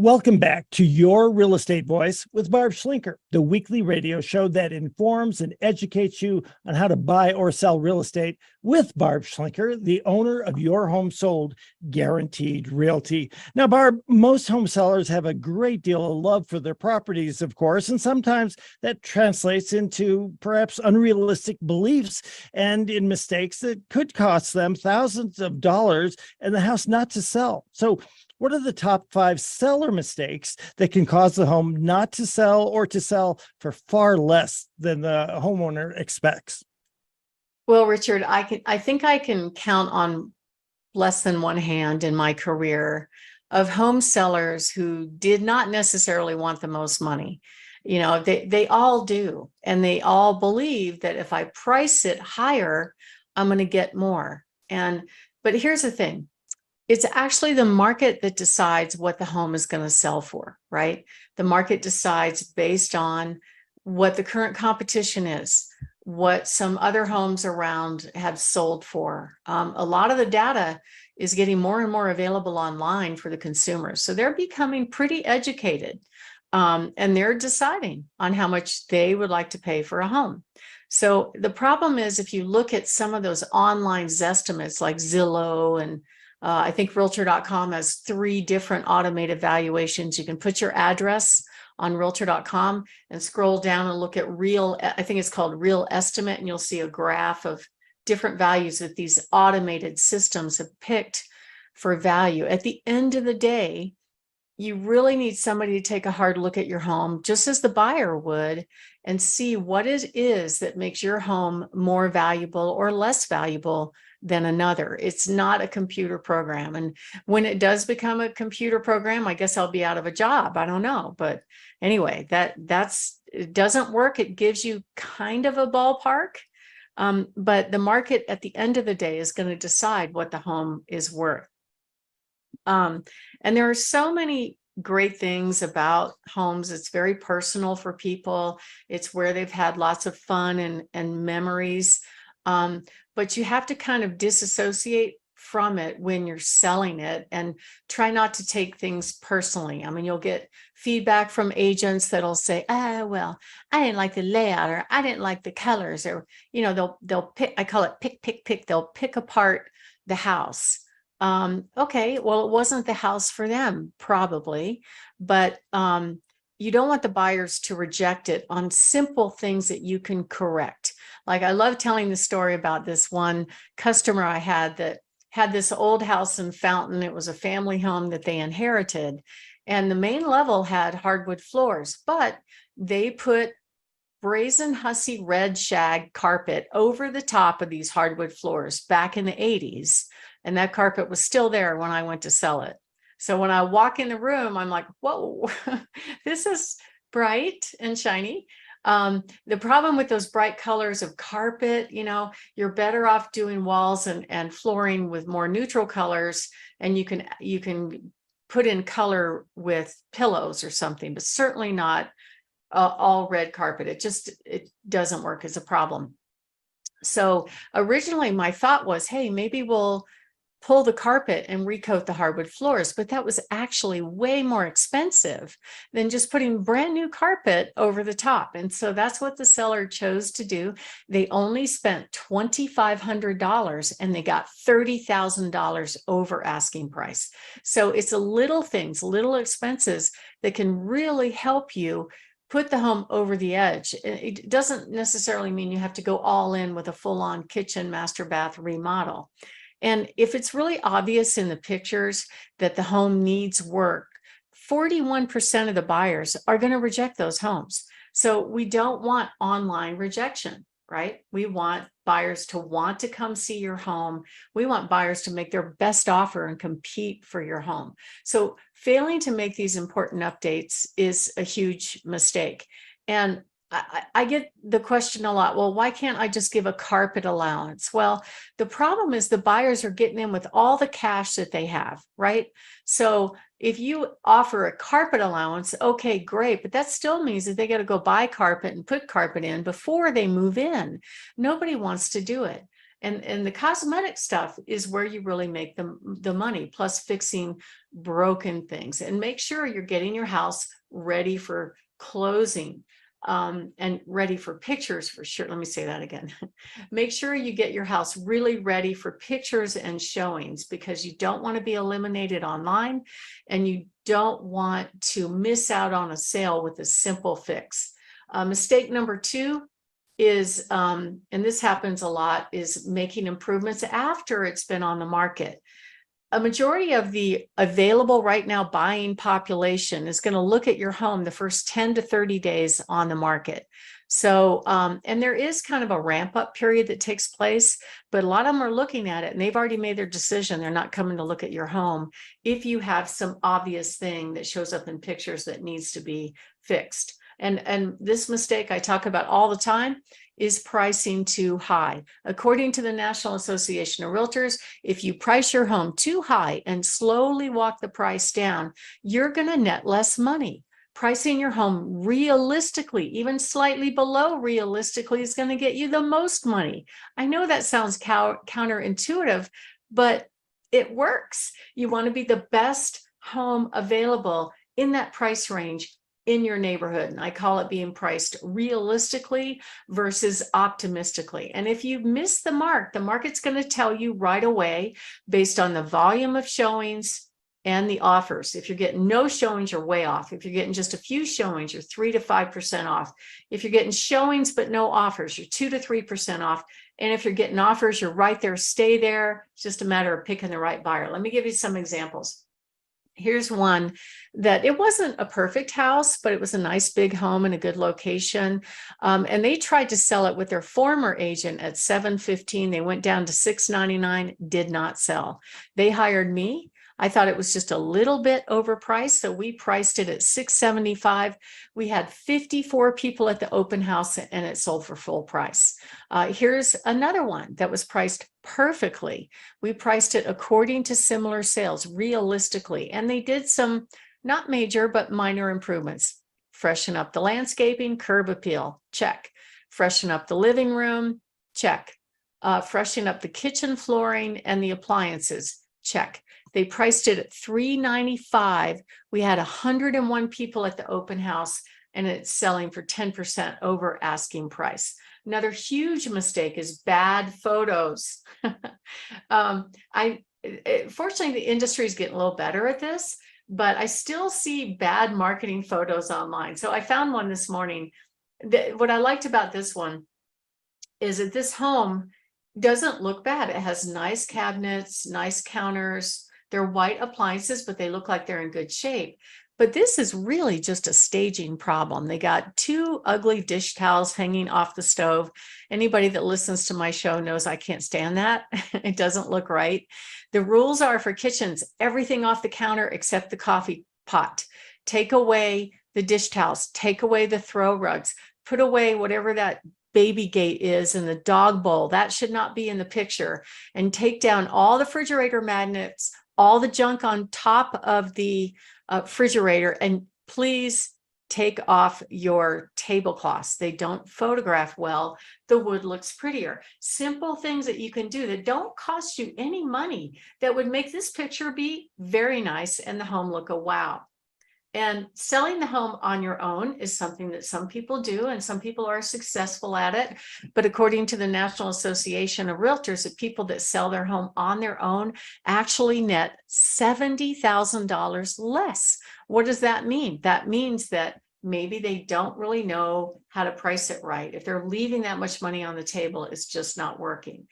Welcome back to Your Real Estate Voice with Barb Schlinker, the weekly radio show that informs and educates you on how to buy or sell real estate with Barb Schlinker, the owner of Your Home Sold Guaranteed Realty. Now, Barb, most home sellers have a great deal of love for their properties, of course, and sometimes that translates into perhaps unrealistic beliefs and in mistakes that could cost them thousands of dollars and the house not to sell. So, what are the top 5 seller mistakes that can cause the home not to sell or to sell for far less than the homeowner expects? Well, Richard, I think I can count on less than one hand in my career of home sellers who did not necessarily want the most money. They all do, and they all believe that if I price it higher, I'm going to get more. But here's the thing. It's actually the market that decides what the home is going to sell for, right? The market decides based on what the current competition is, what some other homes around have sold for. A lot of the data is getting more and more available online for the consumers. So they're becoming pretty educated, and they're deciding on how much they would like to pay for a home. So the problem is, if you look at some of those online Zestimates like Zillow and I think Realtor.com has 3 different automated valuations. You can put your address on Realtor.com and scroll down and look at I think it's called Real Estimate, and you'll see a graph of different values that these automated systems have picked for value. At the end of the day, you really need somebody to take a hard look at your home, just as the buyer would, and see what it is that makes your home more valuable or less valuable than another. It's not a computer program. And when it does become a computer program, I guess I'll be out of a job. I don't know. But anyway, it doesn't work. It gives you kind of a ballpark. But the market at the end of the day is going to decide what the home is worth. And there are so many great things about homes. It's very personal for people. It's where they've had lots of fun and memories. But you have to kind of disassociate from it when you're selling it and try not to take things personally. I mean, you'll get feedback from agents that'll say, well, I didn't like the layout, or I didn't like the colors, or, they'll pick, I call it pick. They'll pick apart the house. Okay, well, it wasn't the house for them, probably, but you don't want the buyers to reject it on simple things that you can correct. Like, I love telling the story about this one customer I had that had this old house in Fountain. It was a family home that they inherited, and the main level had hardwood floors, but they put brazen hussy red shag carpet over the top of these hardwood floors back in the 80s. And that carpet was still there when I went to sell it. So when I walk in the room, I'm like, whoa, this is bright and shiny. The problem with those bright colors of carpet, you're better off doing walls and flooring with more neutral colors, and you can put in color with pillows or something, but certainly not all red carpet. It doesn't work as a problem. So originally my thought was, hey, maybe we'll pull the carpet and recoat the hardwood floors, but that was actually way more expensive than just putting brand new carpet over the top. And so that's what the seller chose to do. They only spent $2,500 and they got $30,000 over asking price. So it's a little things, little expenses that can really help you put the home over the edge. It doesn't necessarily mean you have to go all in with a full-on kitchen, master bath remodel. And if it's really obvious in the pictures that the home needs work, 41% of the buyers are going to reject those homes. So we don't want online rejection, right? We want buyers to want to come see your home. We want buyers to make their best offer and compete for your home. So failing to make these important updates is a huge mistake. And I get the question a lot, well, why can't I just give a carpet allowance? Well, the problem is the buyers are getting in with all the cash that they have, right? So if you offer a carpet allowance, okay, great, but that still means that they got to go buy carpet and put carpet in before they move in. Nobody wants to do it. And the cosmetic stuff is where you really make the money, plus fixing broken things, and make sure you're getting your house ready for closing, and ready for pictures for sure. Let me say that again. Make sure you get your house really ready for pictures and showings, because you don't want to be eliminated online, and you don't want to miss out on a sale with a simple fix. Mistake number 2 is, and this happens a lot, is making improvements after it's been on the market. A majority of the available right now buying population is going to look at your home the first 10 to 30 days on the market. So, and there is kind of a ramp up period that takes place, but a lot of them are looking at it and they've already made their decision. They're not coming to look at your home if you have some obvious thing that shows up in pictures that needs to be fixed. And this mistake I talk about all the time is pricing too high. According to the National Association of Realtors, if you price your home too high and slowly walk the price down, you're going to net less money. Pricing your home realistically, even slightly below realistically, is going to get you the most money. I know that sounds counterintuitive, but it works. You want to be the best home available in that price range in your neighborhood. And I call it being priced realistically versus optimistically. And if you miss the mark, the market's going to tell you right away based on the volume of showings and the offers. If you're getting no showings, you're way off. If you're getting just a few showings, you're 3 to 5% off. If you're getting showings but no offers, you're 2 to 3% off. And if you're getting offers, you're right there, stay there. It's just a matter of picking the right buyer. Let me give you some examples. Here's one that it wasn't a perfect house, but it was a nice big home in a good location. And they tried to sell it with their former agent at $715. They went down to $699, did not sell. They hired me. I thought it was just a little bit overpriced, so we priced it at $675. We had 54 people at the open house and it sold for full price. Here's another one that was priced perfectly. We priced it according to similar sales, realistically, and they did some not major but minor improvements. Freshen up the landscaping, curb appeal, check. Freshen up the living room, check. Freshen up the kitchen flooring and the appliances, check. They priced it at $395. We had 101 people at the open house and it's selling for 10% over asking price. Another huge mistake is bad photos. Fortunately, the industry is getting a little better at this, but I still see bad marketing photos online. So I found one this morning. What I liked about this one is that this home doesn't look bad. It has nice cabinets, nice counters. They're white appliances, but they look like they're in good shape. But this is really just a staging problem. They got 2 ugly dish towels hanging off the stove. Anybody that listens to my show knows I can't stand that. It doesn't look right. The rules are for kitchens, everything off the counter except the coffee pot. Take away the dish towels, take away the throw rugs, put away whatever that baby gate is in the dog bowl. That should not be in the picture. And take down all the refrigerator magnets, all the junk on top of the refrigerator, and please take off your tablecloths. They don't photograph well. The wood looks prettier. Simple things that you can do that don't cost you any money that would make this picture be very nice and the home look a wow. And selling the home on your own is something that some people do, and some people are successful at it. But according to the National Association of Realtors, the people that sell their home on their own actually net $70,000 less. What does that mean? That means that maybe they don't really know how to price it right. If they're leaving that much money on the table, it's just not working.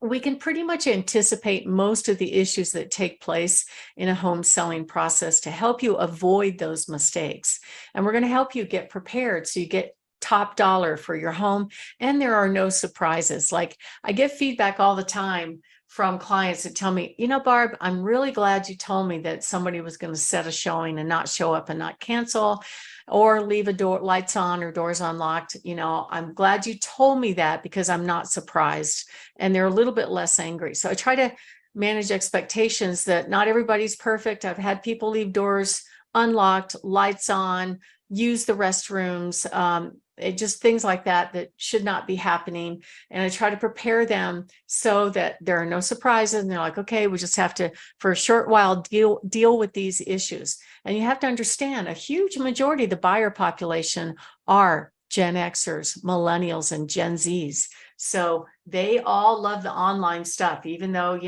We can pretty much anticipate most of the issues that take place in a home selling process to help you avoid those mistakes. And we're going to help you get prepared so you get top dollar for your home and there are no surprises. Like I get feedback all the time from clients that tell me, you know, Barb, I'm really glad you told me that somebody was going to set a showing and not show up and not cancel, or leave a door lights on or doors unlocked. You know, I'm glad you told me that because I'm not surprised. And they're a little bit less angry. So I try to manage expectations that not everybody's perfect. I've had people leave doors unlocked, lights on, use the restrooms, just things like that should not be happening. And I try to prepare them so that there are no surprises. And they're like, okay, we just have to, for a short while, deal with these issues. And you have to understand a huge majority of the buyer population are Gen Xers, millennials, and Gen Zs. So they all love the online stuff, even though,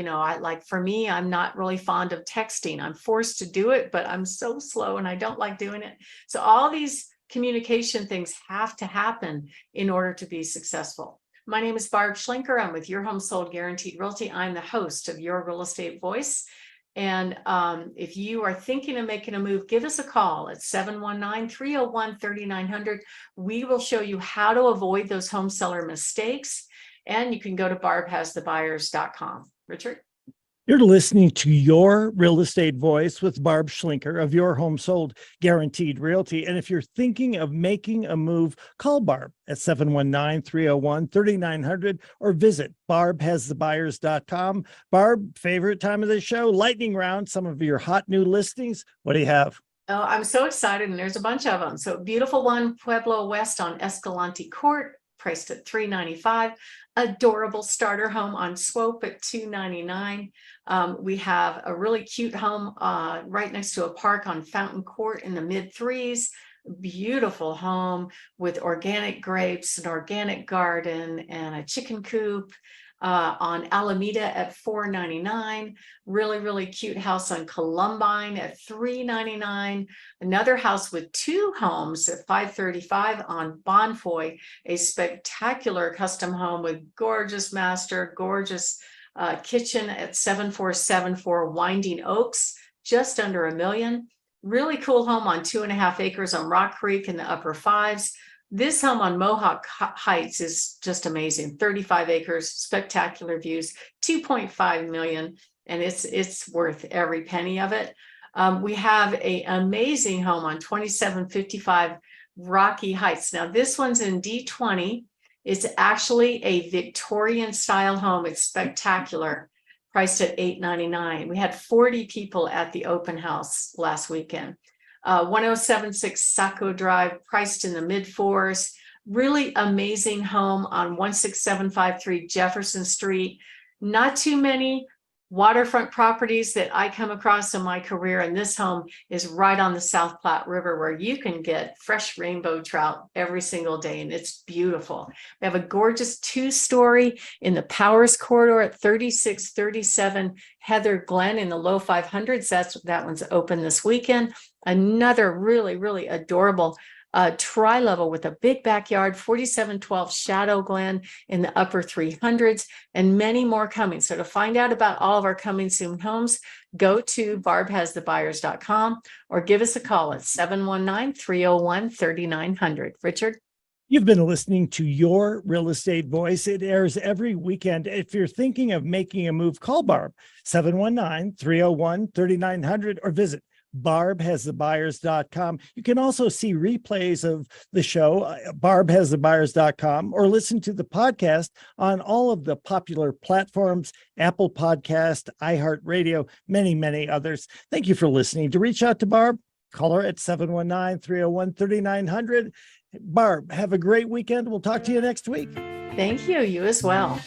for me, I'm not really fond of texting. I'm forced to do it, but I'm so slow and I don't like doing it. So all these communication things have to happen in order to be successful. My name is Barb Schlinker. I'm with Your Home Sold Guaranteed Realty. I'm the host of Your Real Estate Voice. And if you are thinking of making a move, give us a call at 719-301-3900. We will show you how to avoid those home seller mistakes. And you can go to barbhasthebuyers.com. Richard? You're listening to Your Real Estate Voice with Barb Schlinker of Your Home Sold Guaranteed Realty. And if you're thinking of making a move, call Barb at 719-301-3900 or visit barbhasthebuyers.com. Barb, favorite time of the show, lightning round, some of your hot new listings. What do you have? Oh, I'm so excited, and there's a bunch of them. So beautiful one, Pueblo West on Escalante Court, priced at $395. Adorable starter home on Swope at $299. We have a really cute home right next to a park on Fountain Court in the mid threes. Beautiful home with organic grapes, an organic garden, and a chicken coop on Alameda at $499. Really, really cute house on Columbine at $399. Another house with two homes at $535 on Bonfoy, a spectacular custom home with gorgeous master, gorgeous kitchen at 7474 Winding Oaks, just under $1 million. Really cool home on 2.5 acres on Rock Creek in the upper fives. This home on Mohawk Heights is just amazing. 35 acres, spectacular views, 2.5 million, and it's worth every penny of it. We have an amazing home on 2755 Rocky Heights. Now this one's in D20. It's actually a Victorian style home. It's spectacular, priced at $899. We had 40 people at the open house last weekend. 1076 Saco Drive, priced in the mid fours. Really amazing home on 16753 Jefferson Street. Not too many waterfront properties that I come across in my career, and this home is right on the South Platte River, where you can get fresh rainbow trout every single day, and it's beautiful. We have a gorgeous 2-story in the Powers Corridor at 3637 Heather Glen in the low 500s. That one's open this weekend. Another really, really adorable tri-level with a big backyard, 4712 Shadow Glen in the upper 300s, and many more coming. So to find out about all of our coming soon homes, go to barbhasthebuyers.com or give us a call at 719-301-3900. Richard? You've been listening to Your Real Estate Voice. It airs every weekend. If you're thinking of making a move, call Barb, 719-301-3900, or visit barbhasthebuyers.com. You can also see replays of the show, barbhasthebuyers.com, or listen to the podcast on all of the popular platforms, Apple Podcast, iHeartRadio, many, many others. Thank you for listening. To reach out to Barb, call her at 719-301-3900. Barb, have a great weekend. We'll talk to you next week. Thank you. You as well.